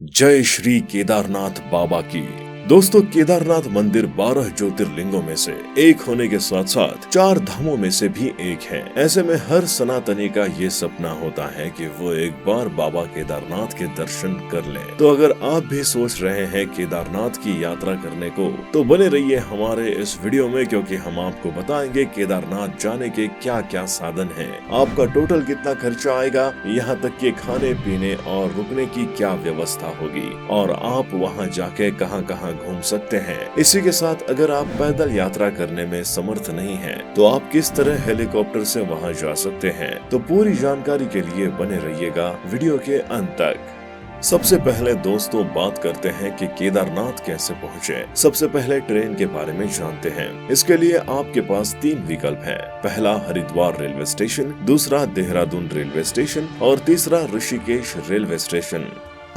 जय श्री केदारनाथ बाबा की। दोस्तों, केदारनाथ मंदिर 12 ज्योतिर्लिंगों में से एक होने के साथ साथ 4 धामों में से भी एक है। ऐसे में हर सनातनी का ये सपना होता है कि वो एक बार बाबा केदारनाथ के दर्शन कर ले। तो अगर आप भी सोच रहे हैं केदारनाथ की यात्रा करने को, तो बने रहिए हमारे इस वीडियो में, क्योंकि हम आपको बताएंगे केदारनाथ जाने के क्या क्या साधन हैं, आपका टोटल कितना खर्चा आएगा, यहाँ तक कि खाने पीने और रुकने की क्या व्यवस्था होगी और आप वहाँ जाके कहाँ घूम सकते हैं। इसी के साथ अगर आप पैदल यात्रा करने में समर्थ नहीं हैं, तो आप किस तरह हेलीकॉप्टर से वहां जा सकते हैं। तो पूरी जानकारी के लिए बने रहिएगा वीडियो के अंत तक। सबसे पहले दोस्तों बात करते हैं कि केदारनाथ कैसे पहुँचे। सबसे पहले ट्रेन के बारे में जानते हैं। इसके लिए आपके पास 3 विकल्प हैं। पहला हरिद्वार रेलवे स्टेशन, दूसरा देहरादून रेलवे स्टेशन और तीसरा ऋषिकेश रेलवे स्टेशन।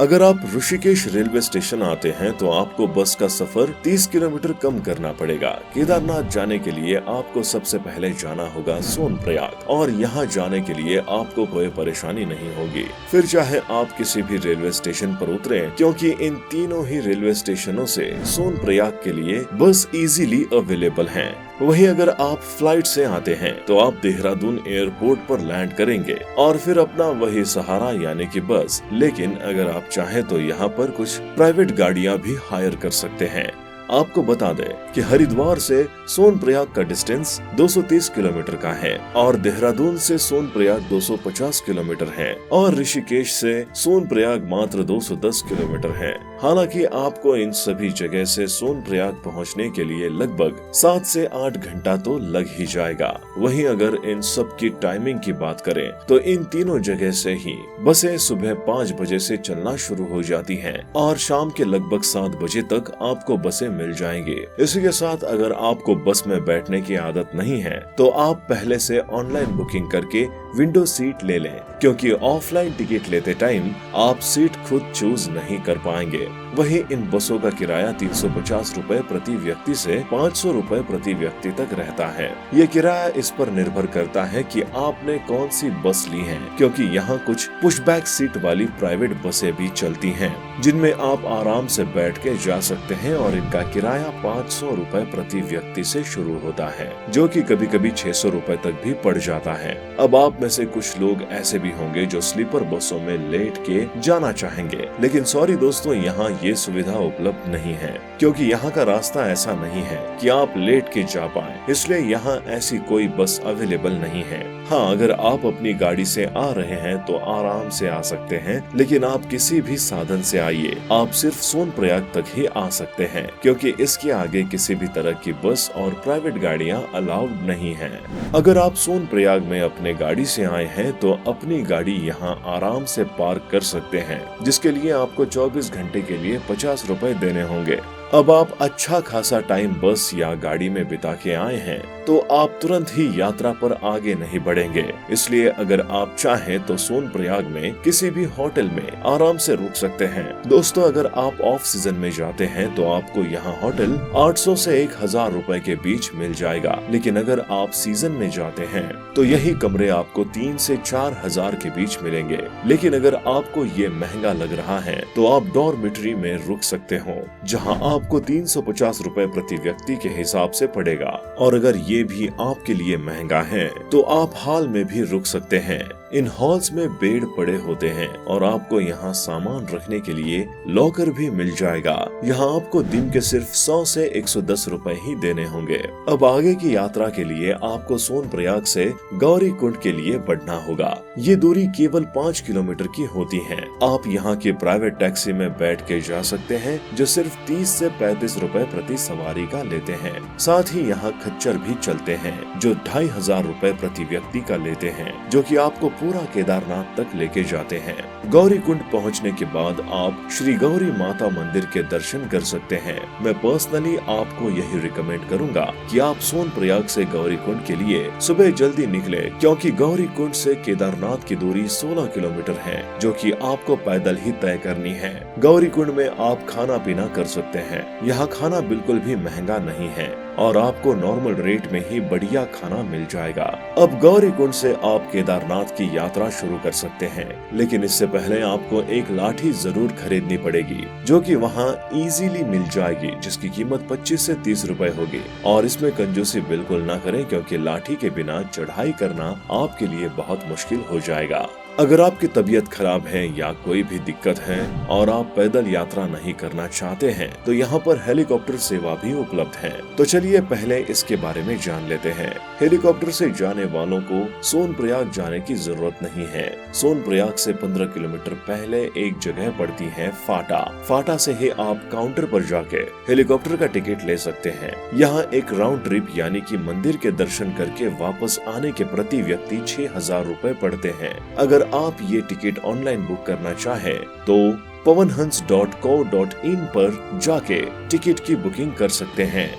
अगर आप ऋषिकेश रेलवे स्टेशन आते हैं तो आपको बस का सफर 30 किलोमीटर कम करना पड़ेगा। केदारनाथ जाने के लिए आपको सबसे पहले जाना होगा सोनप्रयाग, और यहाँ जाने के लिए आपको कोई परेशानी नहीं होगी। फिर चाहे आप किसी भी रेलवे स्टेशन पर उतरे, क्योंकि इन तीनों ही रेलवे स्टेशनों से सोनप्रयाग के लिए बस इजीली अवेलेबल हैं। वहीं अगर आप फ्लाइट से आते हैं तो आप देहरादून एयरपोर्ट पर लैंड करेंगे और फिर अपना वही सहारा यानी कि बस। लेकिन अगर आप चाहे तो यहाँ पर कुछ प्राइवेट गाड़ियाँ भी हायर कर सकते हैं। आपको बता दें कि हरिद्वार से सोनप्रयाग का डिस्टेंस 230 किलोमीटर का है और देहरादून से सोनप्रयाग 250 किलोमीटर है और ऋषिकेश से सोनप्रयाग मात्र 210 किलोमीटर है। हालांकि आपको इन सभी जगह से सोनप्रयाग पहुंचने के लिए लगभग 7 से 8 घंटा तो लग ही जाएगा। वहीं अगर इन सब की टाइमिंग की बात करें तो इन तीनों जगह से ही बसें सुबह 5 बजे से चलना शुरू हो जाती हैं और शाम के लगभग 7 बजे तक आपको बसें मिल जाएंगे। इसी के साथ अगर आपको बस में बैठने की आदत नहीं है तो आप पहले से ऑनलाइन बुकिंग करके विंडो सीट ले लें, क्योंकि ऑफलाइन टिकट लेते टाइम आप सीट खुद चूज नहीं कर पाएंगे। वहीं इन बसों का किराया 350 रुपए प्रति व्यक्ति से 500 रुपए प्रति व्यक्ति तक रहता है। ये किराया इस पर निर्भर करता है कि आपने कौन सी बस ली है, क्योंकि यहाँ कुछ पुशबैक सीट वाली प्राइवेट बसें भी चलती हैं, जिनमें आप आराम से बैठ के जा सकते हैं और इनका किराया 500 रुपए प्रति व्यक्ति से शुरू होता है, जो कि कभी कभी 600 रुपए तक भी पड़ जाता है। अब आप में से कुछ लोग ऐसे भी होंगे जो स्लीपर बसों में लेट के जाना चाहेंगे, लेकिन सॉरी दोस्तों, यहाँ ये सुविधा उपलब्ध नहीं है, क्योंकि यहाँ का रास्ता ऐसा नहीं है कि आप लेट के जा पाए, इसलिए यहाँ ऐसी कोई बस अवेलेबल नहीं है। हाँ, अगर आप अपनी गाड़ी से आ रहे हैं तो आराम से आ सकते हैं, लेकिन आप किसी भी साधन से आइए, आप सिर्फ सोनप्रयाग तक ही आ सकते हैं, क्योंकि इसके आगे किसी भी तरह की बस और प्राइवेट गाड़ियाँ अलाउड नहीं है। अगर आप सोनप्रयाग में अपने गाड़ी से आए हैं तो अपनी गाड़ी यहाँ आराम से पार्क कर सकते हैं, जिसके लिए आपको 24 घंटे के लिए 50 रुपए देने होंगे। अब आप अच्छा खासा टाइम बस या गाड़ी में बिता के आए हैं तो आप तुरंत ही यात्रा पर आगे नहीं बढ़ेंगे। इसलिए अगर आप चाहें तो सोनप्रयाग में किसी भी होटल में आराम से रुक सकते हैं। दोस्तों, अगर आप ऑफ सीजन में जाते हैं तो आपको यहाँ होटल 800 से 1000 रुपए के बीच मिल जाएगा, लेकिन अगर आप सीजन में जाते हैं तो यही कमरे आपको 3 से 4000 के बीच मिलेंगे। लेकिन अगर आपको ये महंगा लग रहा है तो आप डॉर्मिटरी में रुक सकते हो, जहाँ आपको 350 रुपए प्रति व्यक्ति के हिसाब से पड़ेगा। और अगर ये भी आपके लिए महंगा है तो आप हॉल में भी रुक सकते हैं। इन हॉल्स में बेड पड़े होते हैं और आपको यहाँ सामान रखने के लिए लॉकर भी मिल जाएगा। यहाँ आपको दिन के सिर्फ 100 से 110 रुपए ही देने होंगे। अब आगे की यात्रा के लिए आपको सोनप्रयाग से गौरीकुंड के लिए बढ़ना होगा। ये दूरी केवल 5 किलोमीटर की होती है। आप यहाँ के प्राइवेट टैक्सी में बैठ के जा सकते हैं, जो सिर्फ 30 से 35 रुपए प्रति सवारी का लेते हैं। साथ ही यहाँ खच्चर भी चलते हैं, जो 2500 रुपए प्रति व्यक्ति का लेते हैं, जो कि आपको पूरा केदारनाथ तक लेके जाते हैं। गौरीकुंड पहुंचने के बाद आप श्री गौरी माता मंदिर के दर्शन कर सकते हैं। मैं पर्सनली आपको यही रिकमेंड करूंगा कि आप सोनप्रयाग से गौरीकुंड के लिए सुबह जल्दी निकले, क्योंकि गौरीकुंड से केदारनाथ की दूरी 16 किलोमीटर है, जो कि आपको पैदल ही तय करनी है। गौरीकुंड में आप खाना पीना कर सकते हैं। यहाँ खाना बिल्कुल भी महंगा नहीं है और आपको नॉर्मल रेट में ही बढ़िया खाना मिल जाएगा। अब गौरीकुंड से आप केदारनाथ की की यात्रा शुरू कर सकते हैं। लेकिन इससे पहले आपको एक लाठी जरूर खरीदनी पड़ेगी, जो कि वहाँ इजीली मिल जाएगी, जिसकी कीमत 25 से 30 रुपए होगी। और इसमें कंजूसी बिल्कुल ना करें, क्योंकि लाठी के बिना चढ़ाई करना आपके लिए बहुत मुश्किल हो जाएगा। अगर आपकी तबीयत खराब है या कोई भी दिक्कत है और आप पैदल यात्रा नहीं करना चाहते हैं, तो यहाँ पर हेलीकॉप्टर सेवा भी उपलब्ध है। तो चलिए पहले इसके बारे में जान लेते हैं। हेलीकॉप्टर से जाने वालों को सोनप्रयाग जाने की जरूरत नहीं है। सोनप्रयाग से 15 किलोमीटर पहले एक जगह पड़ती है फाटा। फाटा से ही आप काउंटर पर जाके हेलीकॉप्टर का टिकट ले सकते हैं। यहाँ एक राउंड ट्रिप यानी कि मंदिर के दर्शन करके वापस आने के प्रति व्यक्ति 6,000 रुपए पड़ते हैं। अगर आप ये टिकट ऑनलाइन बुक करना चाहे तो pawanhans.co.in पर जाके टिकट की बुकिंग कर सकते हैं।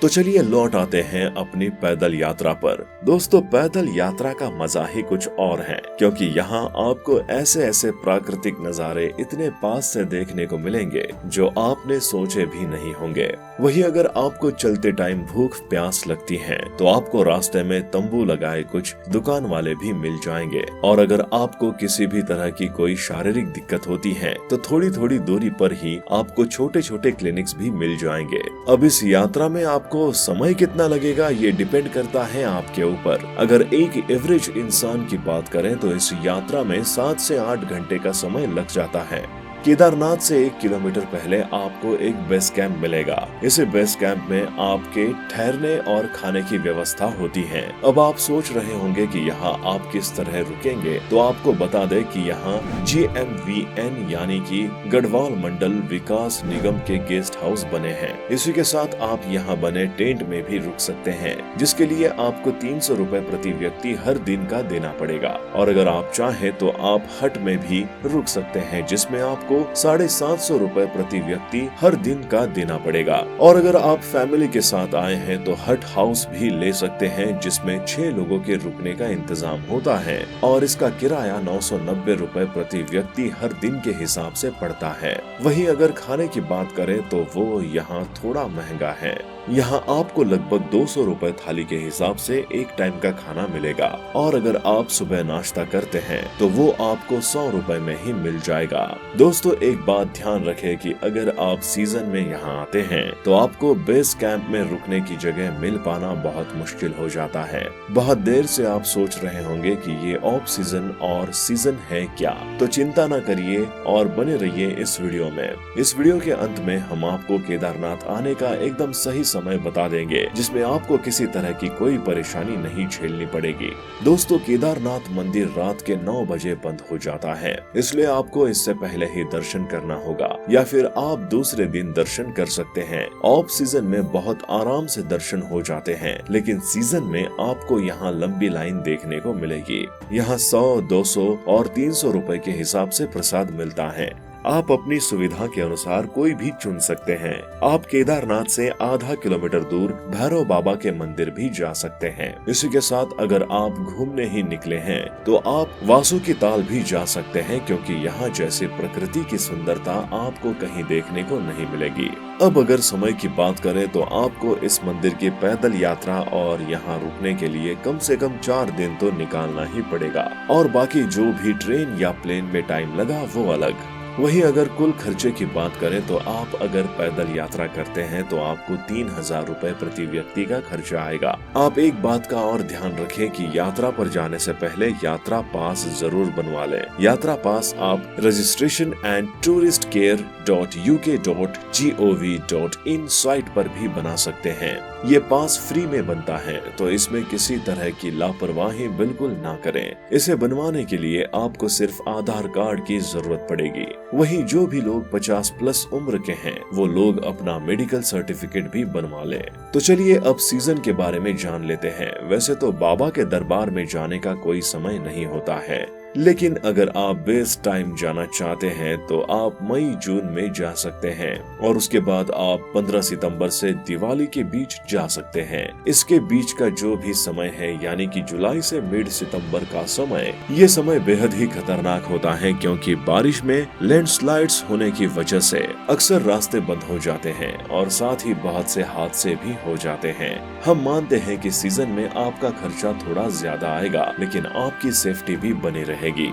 तो चलिए लौट आते हैं अपनी पैदल यात्रा पर। दोस्तों, पैदल यात्रा का मजा ही कुछ और है, क्योंकि यहाँ आपको ऐसे ऐसे प्राकृतिक नज़ारे इतने पास से देखने को मिलेंगे जो आपने सोचे भी नहीं होंगे। वही अगर आपको चलते टाइम भूख प्यास लगती है तो आपको रास्ते में तंबू लगाए कुछ दुकान वाले भी मिल जाएंगे। और अगर आपको किसी भी तरह की कोई शारीरिक दिक्कत होती है तो थोड़ी थोड़ी दूरी पर ही आपको छोटे छोटे क्लिनिक्स भी मिल जाएंगे। अब इस यात्रा में आपको समय कितना लगेगा ये डिपेंड करता है आपके ऊपर। अगर एक एवरेज इंसान की बात करें तो इस यात्रा में 7 से 8 घंटे का समय लग जाता है। केदारनाथ से 1 किलोमीटर पहले आपको एक बेस कैंप मिलेगा। इस बेस कैंप में आपके ठहरने और खाने की व्यवस्था होती है। अब आप सोच रहे होंगे कि यहाँ आप किस तरह रुकेंगे, तो आपको बता दें कि यहाँ GMVN यानी कि गढ़वाल मंडल विकास निगम के गेस्ट हाउस बने हैं। इसी के साथ आप यहाँ बने टेंट में भी रुक सकते हैं, जिसके लिए आपको 300 रुपए प्रति व्यक्ति हर दिन का देना पड़ेगा। और अगर आप चाहें तो आप हट में भी रुक सकते हैं, जिसमें आपको 750 रुपए प्रति व्यक्ति हर दिन का देना पड़ेगा। और अगर आप फैमिली के साथ आए हैं तो हट हाउस भी ले सकते हैं, जिसमें 6 लोगों के रुकने का इंतजाम होता है और इसका किराया 990 रुपए प्रति व्यक्ति हर दिन के हिसाब से पड़ता है। वहीं अगर खाने की बात करें तो वो यहाँ थोड़ा महंगा है। यहाँ आपको लगभग 200 रुपए थाली के हिसाब से एक टाइम का खाना मिलेगा। और अगर आप सुबह नाश्ता करते हैं तो वो आपको 100 रुपए में ही मिल जाएगा। दोस्तों, एक बात ध्यान रखें कि अगर आप सीजन में यहाँ आते हैं तो आपको बेस कैंप में रुकने की जगह मिल पाना बहुत मुश्किल हो जाता है। बहुत देर से आप सोच रहे होंगे कि ये ऑफ सीजन और सीजन है क्या, तो चिंता न करिए और बने रहिए इस वीडियो में। इस वीडियो के अंत में हम आपको केदारनाथ आने का एकदम सही समय बता देंगे, जिसमें आपको किसी तरह की कोई परेशानी नहीं झेलनी पड़ेगी। दोस्तों, केदारनाथ मंदिर रात के 9 बजे बंद हो जाता है, इसलिए आपको इससे पहले ही दर्शन करना होगा या फिर आप दूसरे दिन दर्शन कर सकते हैं। ऑफ सीजन में बहुत आराम से दर्शन हो जाते हैं, लेकिन सीजन में आपको यहाँ लंबी लाइन देखने को मिलेगी। यहाँ 100, 200 और 300 रुपए के हिसाब से प्रसाद मिलता है। आप अपनी सुविधा के अनुसार कोई भी चुन सकते हैं। आप केदारनाथ से आधा किलोमीटर दूर भैरव बाबा के मंदिर भी जा सकते हैं। इसी के साथ अगर आप घूमने ही निकले हैं तो आप वासुकी ताल भी जा सकते हैं, क्योंकि यहाँ जैसे प्रकृति की सुंदरता आपको कहीं देखने को नहीं मिलेगी। अब अगर समय की बात करें तो आपको इस मंदिर की पैदल यात्रा और यहाँ रुकने के लिए कम से कम 4 दिन तो निकालना ही पड़ेगा, और बाकी जो भी ट्रेन या प्लेन में टाइम लगा वो अलग। वहीं अगर कुल खर्चे की बात करें तो आप अगर पैदल यात्रा करते हैं तो आपको 3,000 रुपए प्रति व्यक्ति का खर्चा आएगा। आप एक बात का और ध्यान रखें कि यात्रा पर जाने से पहले यात्रा पास जरूर बनवा लें। यात्रा पास आप registration@touristcare.uk.gov.in साइट पर भी बना सकते हैं। ये पास फ्री में बनता है, तो इसमें किसी तरह की लापरवाही बिल्कुल ना करें। इसे बनवाने के लिए आपको सिर्फ आधार कार्ड की जरूरत पड़ेगी। वहीं जो भी लोग 50+ उम्र के हैं वो लोग अपना मेडिकल सर्टिफिकेट भी बनवा लें। तो चलिए अब सीजन के बारे में जान लेते हैं। वैसे तो बाबा के दरबार में जाने का कोई समय नहीं होता है, लेकिन अगर आप बेस्ट टाइम जाना चाहते हैं तो आप मई जून में जा सकते हैं और उसके बाद आप 15 सितंबर से दिवाली के बीच जा सकते हैं। इसके बीच का जो भी समय है यानी कि जुलाई से मिड सितंबर का समय, ये समय बेहद ही खतरनाक होता है क्योंकि बारिश में लैंडस्लाइड्स होने की वजह से अक्सर रास्ते बंद हो जाते हैं और साथ ही बहुत से हादसे भी हो जाते हैं। हम मानते हैं कि सीजन में आपका खर्चा थोड़ा ज्यादा आएगा लेकिन आपकी सेफ्टी भी बनी रहेगी।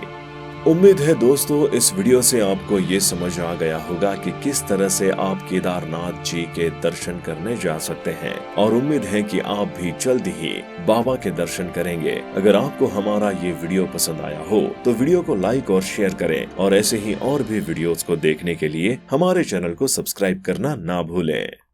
उम्मीद है दोस्तों इस वीडियो से आपको ये समझ आ गया होगा कि किस तरह से आप केदारनाथ जी के दर्शन करने जा सकते हैं और उम्मीद है कि आप भी जल्द ही बाबा के दर्शन करेंगे। अगर आपको हमारा ये वीडियो पसंद आया हो तो वीडियो को लाइक और शेयर करें और ऐसे ही और भी वीडियोस को देखने के लिए हमारे चैनल को सब्सक्राइब करना ना भूलें।